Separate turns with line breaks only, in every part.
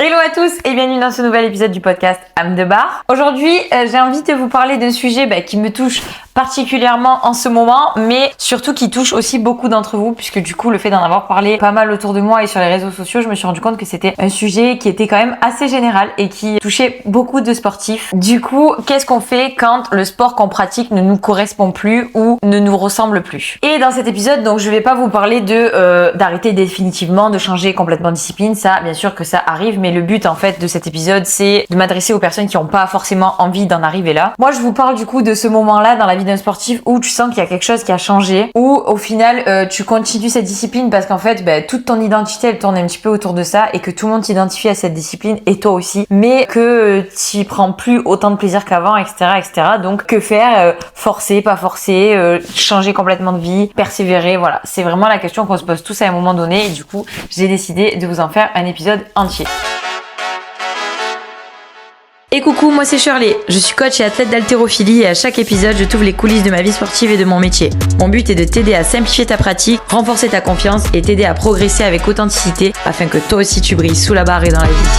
Hello à tous et bienvenue dans ce nouvel épisode du podcast Âme de Bar. Aujourd'hui, j'ai envie de vous parler d'un sujet qui me touche particulièrement en ce moment, mais surtout qui touche aussi beaucoup d'entre vous, puisque du coup, le fait d'en avoir parlé pas mal autour de moi et sur les réseaux sociaux, je me suis rendu compte que c'était un sujet qui était quand même assez général et qui touchait beaucoup de sportifs. Du coup, qu'est-ce qu'on fait quand le sport qu'on pratique ne nous correspond plus ou ne nous ressemble plus? Et dans cet épisode, donc, je vais pas vous parler d'arrêter définitivement, de changer complètement de discipline. Ça, bien sûr que ça arrive, mais le but en fait de cet épisode, c'est de m'adresser aux personnes qui n'ont pas forcément envie d'en arriver là. Moi, je vous parle du coup de ce moment-là dans la vie d'un sportif où tu sens qu'il y a quelque chose qui a changé, où au final tu continues cette discipline parce qu'en fait toute ton identité elle tourne un petit peu autour de ça et que tout le monde s'identifie à cette discipline et toi aussi, mais que tu prends plus autant de plaisir qu'avant, etc. Donc que faire? Forcer, pas forcer, changer complètement de vie, persévérer, voilà. C'est vraiment la question qu'on se pose tous à un moment donné et du coup j'ai décidé de vous en faire un épisode entier. Et coucou, moi c'est Shirley, je suis coach et athlète d'haltérophilie et à chaque épisode je t'ouvre les coulisses de ma vie sportive et de mon métier. Mon but est de t'aider à simplifier ta pratique, renforcer ta confiance et t'aider à progresser avec authenticité afin que toi aussi tu brilles sous la barre et dans la vie.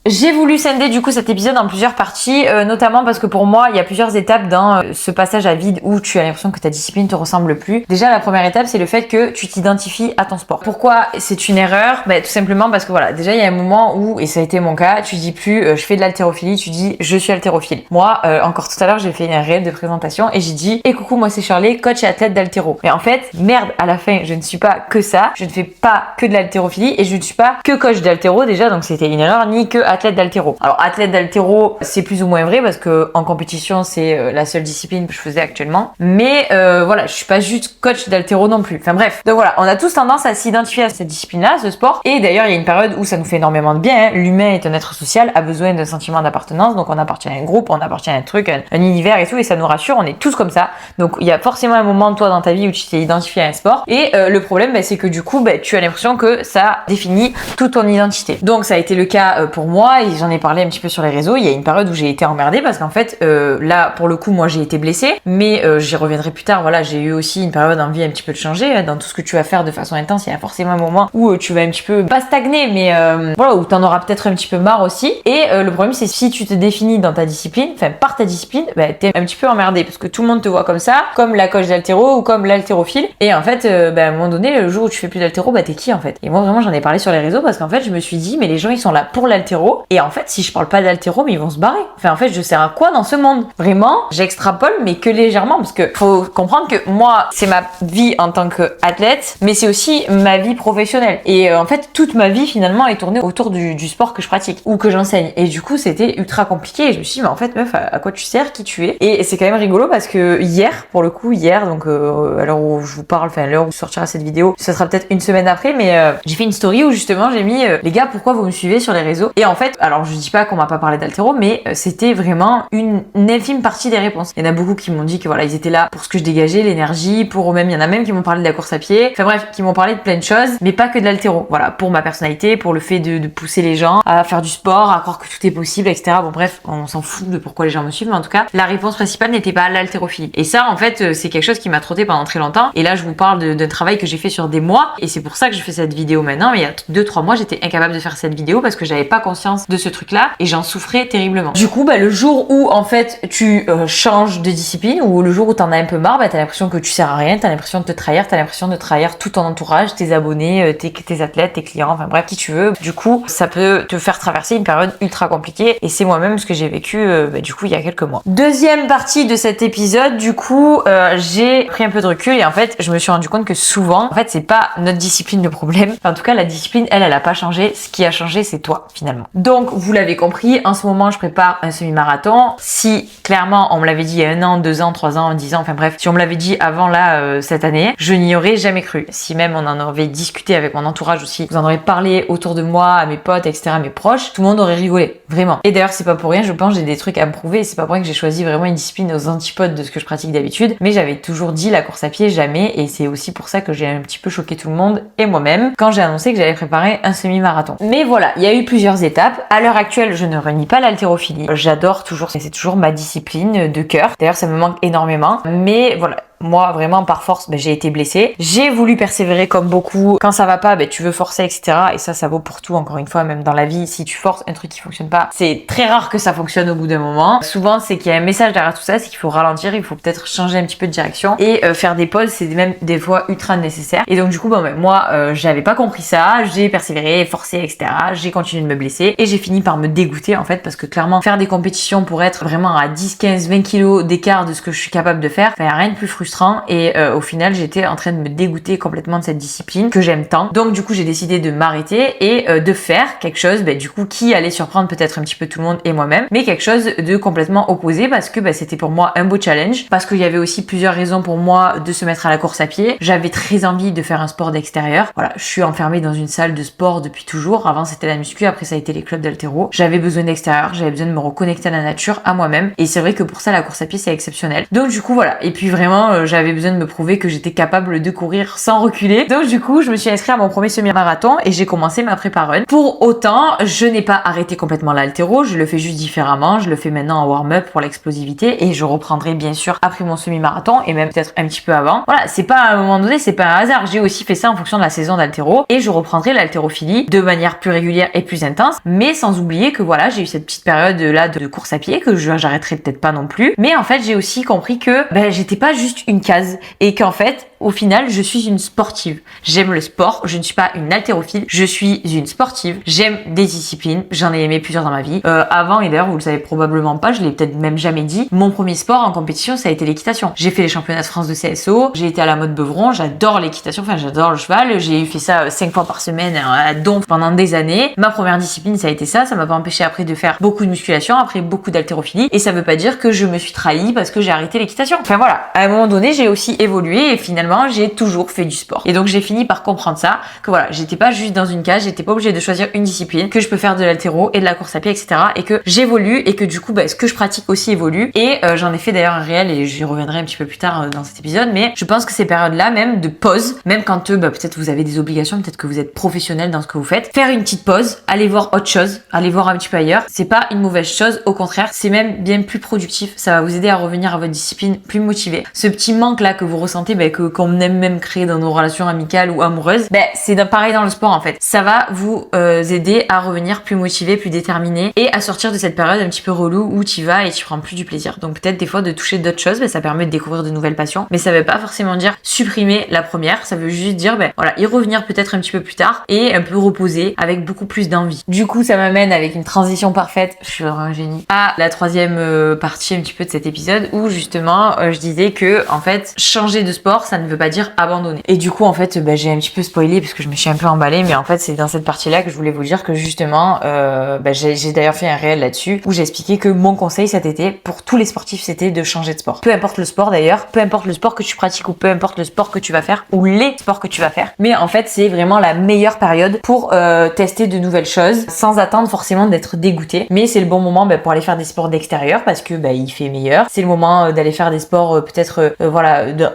J'ai voulu scinder du coup cet épisode en plusieurs parties, notamment parce que pour moi il y a plusieurs étapes dans ce passage à vide où tu as l'impression que ta discipline te ressemble plus. Déjà la première étape c'est le fait que tu t'identifies à ton sport. Pourquoi c'est une erreur? Tout simplement parce que voilà, déjà il y a un moment où, et ça a été mon cas, tu dis plus je fais de l'haltérophilie, tu dis je suis haltérophile. Moi encore tout à l'heure j'ai fait une réelle de présentation et j'ai dit et coucou moi c'est Shirley, coach et athlète d'haltéro. Mais en fait merde, à la fin je ne suis pas que ça, je ne fais pas que de l'haltérophilie et je ne suis pas que coach d'haltéro déjà, donc c'était une erreur, ni que athlète d'haltéro. Alors athlète d'haltéro c'est plus ou moins vrai parce que en compétition c'est la seule discipline que je faisais actuellement, mais voilà, je suis pas juste coach d'haltéro non plus. Enfin bref, donc voilà, on a tous tendance à s'identifier à cette discipline-là, ce sport, et d'ailleurs il y a une période où ça nous fait énormément de bien, hein. L'humain est un être social, a besoin d'un sentiment d'appartenance, donc on appartient à un groupe, on appartient à un truc, un univers et tout, et ça nous rassure, on est tous comme ça. Donc il y a forcément un moment toi dans ta vie où tu t'es identifié à un sport, et le problème c'est que du coup tu as l'impression que ça définit toute ton identité. Donc ça a été le cas pour moi, et j'en ai parlé un petit peu sur les réseaux. Il y a une période où j'ai été emmerdée parce qu'en fait là pour le coup moi j'ai été blessée, mais j'y reviendrai plus tard. Voilà, j'ai eu aussi une période d'envie un petit peu de changer. Dans tout ce que tu vas faire de façon intense, il y a forcément un moment où tu vas un petit peu pas stagner, mais voilà, où t'en auras peut-être un petit peu marre aussi. Et le problème c'est si tu te définis dans ta discipline, enfin par ta discipline, t'es un petit peu emmerdée parce que tout le monde te voit comme ça, comme la coach d'haltéro ou comme l'haltérophile. Et en fait à un moment donné, le jour où tu fais plus d'haltéro, t'es qui en fait? Et moi vraiment j'en ai parlé sur les réseaux parce qu'en fait je me suis dit mais les gens ils sont là pour l'haltéro, et en fait si je parle pas d'haltéro, mais ils vont se barrer. Enfin en fait je sers à quoi dans ce monde? Vraiment, j'extrapole mais que légèrement parce que faut comprendre que moi c'est ma vie en tant qu'athlète, mais c'est aussi ma vie professionnelle. Et en fait toute ma vie finalement est tournée autour du sport que je pratique ou que j'enseigne. Et du coup c'était ultra compliqué et je me suis dit mais en fait meuf à quoi tu sers, qui tu es? Et c'est quand même rigolo parce que hier, pour le coup hier, donc à l'heure où je vous parle, enfin à l'heure où sortira cette vidéo, ça sera peut-être une semaine après, mais j'ai fait une story où justement j'ai mis les gars pourquoi vous me suivez sur les réseaux? Et en fait alors je dis pas qu'on m'a pas parlé d'haltéro, mais c'était vraiment une infime partie des réponses. Il y en a beaucoup qui m'ont dit que voilà, ils étaient là pour ce que je dégageais, l'énergie, pour eux-mêmes. Il y en a même qui m'ont parlé de la course à pied. Enfin bref, qui m'ont parlé de plein de choses, mais pas que de l'haltéro. Voilà, pour ma personnalité, pour le fait de pousser les gens à faire du sport, à croire que tout est possible, etc. Bon bref, on s'en fout de pourquoi les gens me suivent, mais en tout cas, la réponse principale n'était pas l'haltérophilie. Et ça, en fait, c'est quelque chose qui m'a trotté pendant très longtemps. Et là, je vous parle d'un travail que j'ai fait sur des mois, et c'est pour ça que je fais cette vidéo maintenant. Mais il y a 2-3 mois, j'étais incapable de faire cette vidéo parce que j'avais pas conscience de ce truc-là et j'en souffrais terriblement. Du coup, le jour où en fait tu changes de discipline, ou le jour où t'en as un peu marre, t'as l'impression que tu sers à rien, t'as l'impression de te trahir, t'as l'impression de trahir tout ton entourage, tes abonnés, tes athlètes, tes clients, enfin bref, qui tu veux. Du coup, ça peut te faire traverser une période ultra compliquée et c'est moi-même ce que j'ai vécu du coup il y a quelques mois. Deuxième partie de cet épisode, du coup, j'ai pris un peu de recul et en fait, je me suis rendu compte que souvent, en fait, c'est pas notre discipline le problème. Enfin, en tout cas, la discipline, elle a pas changé. Ce qui a changé, c'est toi, finalement. Donc, vous l'avez compris, en ce moment, je prépare un semi-marathon. Si, clairement, on me l'avait dit il y a 1 an, 2 ans, 3 ans, 10 ans, enfin bref, si on me l'avait dit avant là, cette année, je n'y aurais jamais cru. Si même on en avait discuté avec mon entourage aussi, vous en aurez parlé autour de moi, à mes potes, etc., à mes proches, tout le monde aurait rigolé. Vraiment. Et d'ailleurs, c'est pas pour rien, je pense, j'ai des trucs à me prouver et c'est pas pour rien que j'ai choisi vraiment une discipline aux antipodes de ce que je pratique d'habitude. Mais j'avais toujours dit la course à pied, jamais, et c'est aussi pour ça que j'ai un petit peu choqué tout le monde et moi-même quand j'ai annoncé que j'allais préparer un semi-marathon. Mais voilà, il y a eu plusieurs étapes. À l'heure actuelle, je ne renie pas l'haltérophilie. J'adore toujours, c'est toujours ma discipline de cœur. D'ailleurs, ça me manque énormément. Mais voilà, moi vraiment par force, j'ai été blessée. J'ai voulu persévérer comme beaucoup. Quand ça va pas, tu veux forcer, etc. Et ça vaut pour tout, encore une fois, même dans la vie. Si tu forces un truc qui fonctionne pas, c'est très rare que ça fonctionne au bout d'un moment. Souvent, c'est qu'il y a un message derrière tout ça, c'est qu'il faut ralentir, il faut peut-être changer un petit peu de direction et faire des pauses, c'est même des fois ultra nécessaire. Et donc du coup, moi, j'avais pas compris ça, j'ai persévéré, forcé, etc. J'ai continué de me blesser et j'ai fini par me dégoûter en fait, parce que clairement, faire des compétitions pour être vraiment à 10, 15, 20 kilos d'écart de ce que je suis capable de faire, y a rien de plus frustrant. Et au final, j'étais en train de me dégoûter complètement de cette discipline que j'aime tant. Donc du coup, j'ai décidé de m'arrêter et de faire quelque chose, du coup, qui allait surprendre peut-être un petit peu tout le monde et moi-même, mais quelque chose de complètement opposé, parce que c'était pour moi un beau challenge, parce qu'il y avait aussi plusieurs raisons pour moi de se mettre à la course à pied. J'avais très envie de faire un sport d'extérieur. Voilà, je suis enfermée dans une salle de sport depuis toujours. Avant, c'était la muscu, après ça a été les clubs d'haltéro. J'avais besoin d'extérieur, j'avais besoin de me reconnecter à la nature, à moi-même, et c'est vrai que pour ça, la course à pied, c'est exceptionnel. Donc du coup, voilà. Et puis vraiment, j'avais besoin de me prouver que j'étais capable de courir sans reculer. Donc du coup, je me suis inscrite à mon premier semi-marathon et j'ai commencé ma prépa run. Pour autant, je n'ai pas arrêté complètement l'haltéro, je le fais juste différemment. Je le fais maintenant en warm-up pour l'explosivité et je reprendrai bien sûr après mon semi-marathon et même peut-être un petit peu avant. Voilà, c'est pas à un moment donné, c'est pas un hasard. J'ai aussi fait ça en fonction de la saison d'haltéro et je reprendrai l'haltérophilie de manière plus régulière et plus intense, mais sans oublier que voilà, j'ai eu cette petite période là de course à pied que j'arrêterai peut-être pas non plus. Mais en fait, j'ai aussi compris que j'étais pas juste une case et qu'en fait, au final, je suis une sportive. J'aime le sport, je ne suis pas une haltérophile, je suis une sportive. J'aime des disciplines, j'en ai aimé plusieurs dans ma vie. Avant, et d'ailleurs, vous le savez probablement pas, je l'ai peut-être même jamais dit, mon premier sport en compétition, ça a été l'équitation. J'ai fait les championnats de France de CSO, j'ai été à la mode Beuvron, j'adore l'équitation, enfin j'adore le cheval, j'ai fait ça 5 fois par semaine à Donf pendant des années. Ma première discipline, ça a été ça m'a pas empêché après de faire beaucoup de musculation, après beaucoup d'haltérophilie, et ça veut pas dire que je me suis trahie parce que j'ai arrêté l'équitation. Enfin voilà, à un moment donné, j'ai aussi évolué et finalement, j'ai toujours fait du sport. Et donc j'ai fini par comprendre ça, que voilà, j'étais pas juste dans une case, j'étais pas obligée de choisir une discipline, que je peux faire de l'haltéro et de la course à pied, etc. Et que j'évolue et que du coup, ce que je pratique aussi évolue. Et j'en ai fait d'ailleurs un réel et j'y reviendrai un petit peu plus tard dans cet épisode, mais je pense que ces périodes-là, même de pause, même quand peut-être vous avez des obligations, peut-être que vous êtes professionnel dans ce que vous faites, faire une petite pause, aller voir autre chose, aller voir un petit peu ailleurs, c'est pas une mauvaise chose, au contraire, c'est même bien plus productif, ça va vous aider à revenir à votre discipline plus motivé. Ce petit manque là que vous ressentez, qu'on aime même créer dans nos relations amicales ou amoureuses, c'est pareil dans le sport en fait. Ça va vous aider à revenir plus motivé, plus déterminé et à sortir de cette période un petit peu relou où tu vas et tu prends plus du plaisir. Donc peut-être des fois de toucher d'autres choses, ça permet de découvrir de nouvelles passions, mais ça veut pas forcément dire supprimer la première, ça veut juste dire voilà, y revenir peut-être un petit peu plus tard et un peu reposer avec beaucoup plus d'envie. Du coup, ça m'amène avec une transition parfaite, je suis vraiment un génie, à la troisième partie un petit peu de cet épisode où justement je disais que en fait changer de sport, ça ne veut pas dire abandonner. Et du coup en fait j'ai un petit peu spoilé parce que je me suis un peu emballée, mais en fait c'est dans cette partie là que je voulais vous dire que justement j'ai d'ailleurs fait un réel là-dessus où j'expliquais que mon conseil cet été pour tous les sportifs c'était de changer de sport. Peu importe le sport d'ailleurs, peu importe le sport que tu pratiques ou peu importe le sport que tu vas faire ou les sports que tu vas faire, mais en fait c'est vraiment la meilleure période pour tester de nouvelles choses sans attendre forcément d'être dégoûté, mais c'est le bon moment pour aller faire des sports d'extérieur parce que il fait meilleur. C'est le moment d'aller faire des sports peut-être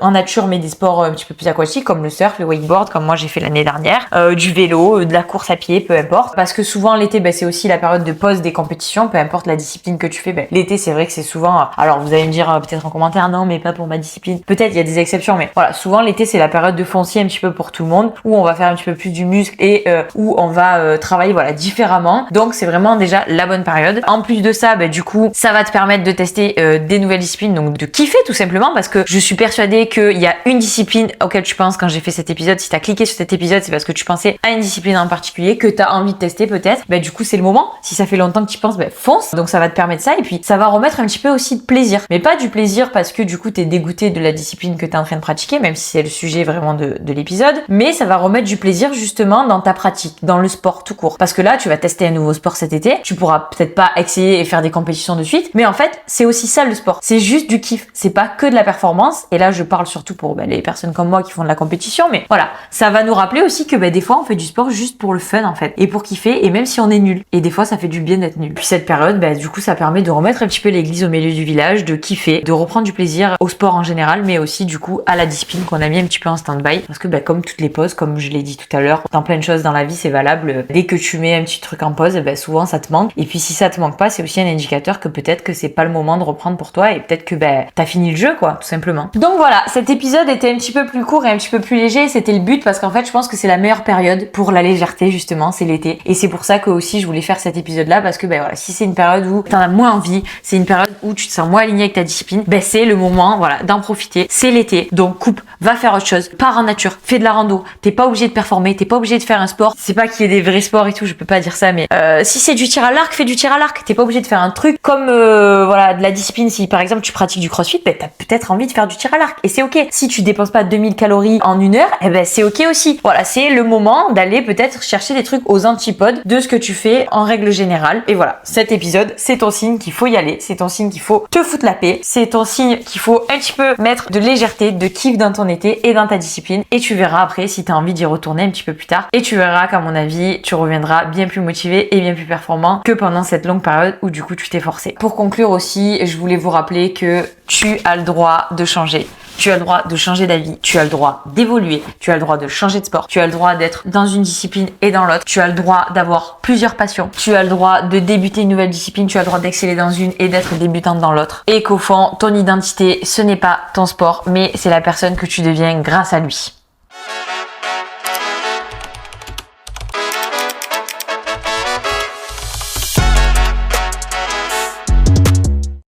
en nature, mais des sports un petit peu plus aquatiques comme le surf, le wakeboard comme moi j'ai fait l'année dernière, du vélo, de la course à pied, peu importe, parce que souvent l'été c'est aussi la période de pause des compétitions, peu importe la discipline que tu fais. L'été c'est vrai que c'est souvent, alors vous allez me dire peut-être en commentaire non mais pas pour ma discipline, peut-être il y a des exceptions, mais voilà, souvent l'été c'est la période de foncier un petit peu pour tout le monde où on va faire un petit peu plus du muscle et où on va travailler différemment, donc c'est vraiment déjà la bonne période. En plus de ça, du coup ça va te permettre de tester des nouvelles disciplines, donc de kiffer tout simplement, parce que je suis persuadée qu'il y a une discipline auquel tu penses quand j'ai fait cet épisode. Si t'as cliqué sur cet épisode, c'est parce que tu pensais à une discipline en particulier que t'as envie de tester peut-être. Du coup c'est le moment. Si ça fait longtemps que tu penses, fonce. Donc ça va te permettre ça et puis ça va remettre un petit peu aussi de plaisir, mais pas du plaisir parce que du coup t'es dégoûté de la discipline que t'es en train de pratiquer, même si c'est le sujet vraiment de l'épisode, mais ça va remettre du plaisir justement dans ta pratique, dans le sport tout court, parce que là tu vas tester un nouveau sport cet été, tu pourras peut-être pas essayer et faire des compétitions de suite, mais en fait c'est aussi ça le sport, c'est juste du kiff, c'est pas que de la performance. Et là je parle surtout pour les personnes comme moi qui font de la compétition, mais voilà, ça va nous rappeler aussi que des fois on fait du sport juste pour le fun en fait, et pour kiffer, et même si on est nul, et des fois ça fait du bien d'être nul. Puis cette période, du coup ça permet de remettre un petit peu l'église au milieu du village, de kiffer, de reprendre du plaisir au sport en général, mais aussi du coup à la discipline qu'on a mis un petit peu en stand-by, parce que comme toutes les pauses, comme je l'ai dit tout à l'heure, dans plein de choses dans la vie c'est valable, dès que tu mets un petit truc en pause, souvent ça te manque, et puis si ça te manque pas, c'est aussi un indicateur que peut-être que c'est pas le moment de reprendre pour toi, et peut-être que t'as fini le jeu quoi, tout simplement. simplement. Donc voilà, cet épisode était un petit peu plus court et un petit peu plus léger, c'était le but parce qu'en fait je pense que c'est la meilleure période pour la légèreté justement, c'est l'été. Et c'est pour ça que aussi je voulais faire cet épisode là parce que ben voilà, si c'est une période où t'en as moins envie, c'est une période où tu te sens moins aligné avec ta discipline, ben c'est le moment voilà d'en profiter. C'est l'été, donc coupe, va faire autre chose, pars en nature, fais de la rando, t'es pas obligé de performer, t'es pas obligé de faire un sport. C'est pas qu'il y ait des vrais sports et tout, je peux pas dire ça, mais si c'est du tir à l'arc, fais du tir à l'arc. T'es pas obligé de faire un truc comme voilà de la discipline. Si par exemple tu pratiques du crossfit, ben t'as peut-être envie de faire du tir à l'arc et c'est ok. Si tu dépenses pas 2000 calories en une heure, eh ben c'est ok aussi. Voilà, c'est le moment d'aller peut-être chercher des trucs aux antipodes de ce que tu fais en règle générale. Et voilà, cet épisode, c'est ton signe qu'il faut y aller, c'est ton signe qu'il faut te foutre la paix, c'est ton signe qu'il faut un petit peu mettre de légèreté, de kiff dans ton été et dans ta discipline. Et tu verras après si t'as envie d'y retourner un petit peu plus tard. Et tu verras qu'à mon avis, tu reviendras bien plus motivé et bien plus performant que pendant cette longue période où du coup tu t'es forcé. Pour conclure aussi, je voulais vous rappeler que tu as le droit de changer. Tu as le droit de changer d'avis, tu as le droit d'évoluer, tu as le droit de changer de sport, tu as le droit d'être dans une discipline et dans l'autre, tu as le droit d'avoir plusieurs passions, tu as le droit de débuter une nouvelle discipline, tu as le droit d'exceller dans une et d'être débutante dans l'autre. Et qu'au fond, ton identité, ce n'est pas ton sport, mais c'est la personne que tu deviens grâce à lui.